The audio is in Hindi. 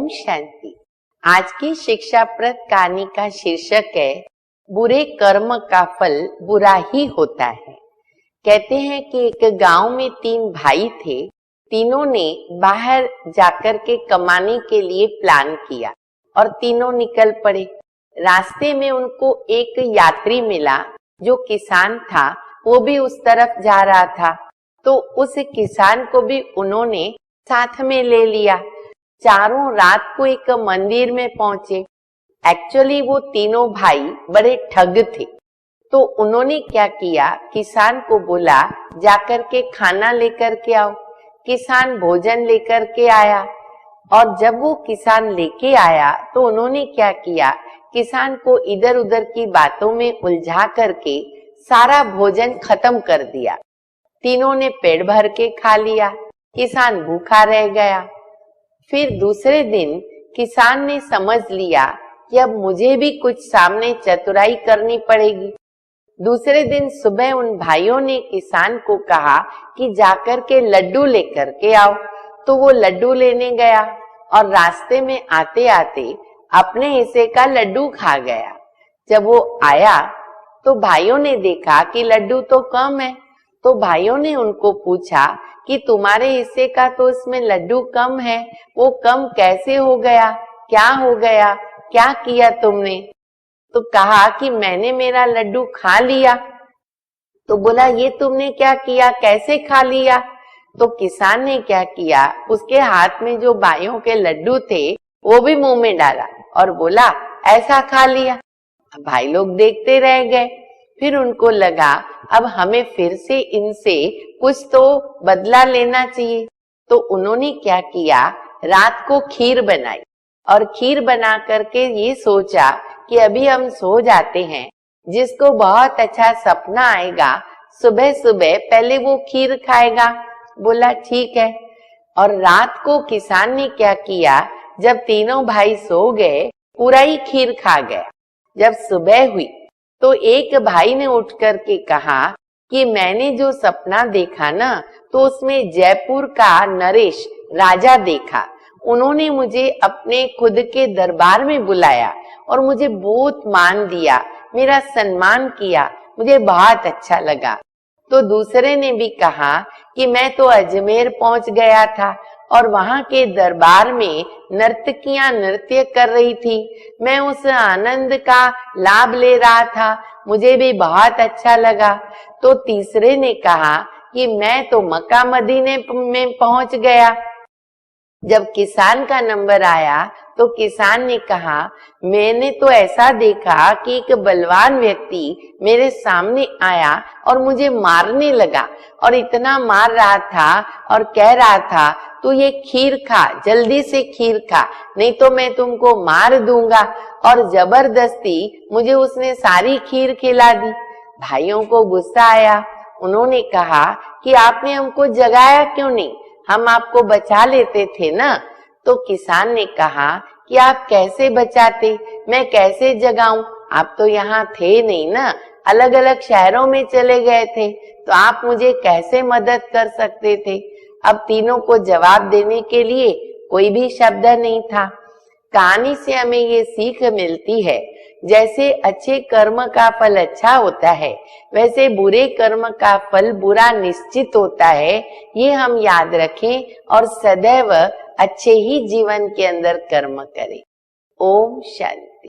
ओम शांति। आज की शिक्षाप्रद कहानी का शीर्षक है बुरे कर्म का फल बुरा ही होता है। कहते हैं कि एक गांव में 3 भाई थे। तीनों ने बाहर जाकर के कमाने के लिए प्लान किया और तीनों निकल पड़े। रास्ते में उनको एक यात्री मिला जो किसान था, वो भी उस तरफ जा रहा था, तो उस किसान को भी उन्होंने साथ में ले लिया। चारों रात को एक मंदिर में पहुंचे। एक्चुअली वो तीनों भाई बड़े ठग थे, तो उन्होंने क्या किया, किसान को बोला जाकर के खाना लेकर के आओ। किसान भोजन लेकर के आया और जब वो किसान लेके आया तो उन्होंने क्या किया, किसान को इधर उधर की बातों में उलझा करके सारा भोजन खत्म कर दिया। तीनों ने पेट भर के खा लिया, किसान भूखा रह गया। फिर दूसरे दिन किसान ने समझ लिया कि अब मुझे भी कुछ सामने चतुराई करनी पड़ेगी। दूसरे दिन सुबह उन भाइयों ने किसान को कहा कि जाकर के लड्डू लेकर के आओ। तो वो लड्डू लेने गया और रास्ते में आते आते अपने हिस्से का लड्डू खा गया। जब वो आया तो भाइयों ने देखा कि लड्डू तो कम है, तो भाइयों ने उनको पूछा कि तुम्हारे हिस्से का तो इसमें लड्डू कम है, वो कम कैसे हो गया, क्या हो गया, क्या किया तुमने? तो कहा कि मैंने मेरा लड्डू खा लिया। तो बोला ये तुमने क्या किया, कैसे खा लिया? तो किसान ने क्या किया, उसके हाथ में जो भाइयों के लड्डू थे वो भी मुंह में डाला और बोला ऐसा खा लिया। भाई लोग देखते रह गए। फिर उनको लगा अब हमें फिर से इनसे कुछ तो बदला लेना चाहिए। तो उन्होंने क्या किया, रात को खीर बनाई और खीर बना करके ये सोचा कि अभी हम सो जाते हैं, जिसको बहुत अच्छा सपना आएगा सुबह सुबह पहले वो खीर खाएगा। बोला ठीक है। और रात को किसान ने क्या किया, जब तीनों भाई सो गए पूरा ही खीर खा गया। जब सुबह हुई तो एक भाई ने उठ करके कहा कि मैंने जो सपना देखा ना, तो उसमें जयपुर का नरेश राजा देखा। उन्होंने मुझे अपने खुद के दरबार में बुलाया और मुझे बहुत मान दिया, मेरा सम्मान किया, मुझे बहुत अच्छा लगा। तो दूसरे ने भी कहा कि मैं तो अजमेर पहुंच गया था और वहां के दरबार में नर्तकियां नृत्य कर रही थी, मैं उस आनंद का लाभ ले रहा था, मुझे भी बहुत अच्छा लगा। तो तीसरे ने कहा कि मैं तो मक्का मदीने में पहुंच गया। जब किसान का नंबर आया तो किसान ने कहा मैंने तो ऐसा देखा कि एक बलवान व्यक्ति मेरे सामने आया और मुझे मारने लगा और इतना मार रहा था और कह रहा था तू ये खीर खा, जल्दी से खीर खा, नहीं तो मैं तुमको मार दूंगा। और जबरदस्ती मुझे उसने सारी खीर खिला दी। भाइयों को गुस्सा आया। उन्होंने कहा कि आपने हमको जगाया क्यों नहीं, हम आपको बचा लेते थे ना। तो किसान ने कहा कि आप कैसे बचाते, मैं कैसे जगाऊं, आप तो यहाँ थे नहीं ना, अलग अलग शहरों में चले गए थे, तो आप मुझे कैसे मदद कर सकते थे? अब तीनों को जवाब देने के लिए कोई भी शब्द नहीं था। कहानी से हमें ये सीख मिलती है, जैसे अच्छे कर्म का फल अच्छा होता है, वैसे बुरे कर्म का फल बुरा निश्चित होता है। ये हम याद रखें और सदैव अच्छे ही जीवन के अंदर कर्म करें। ओम शांति।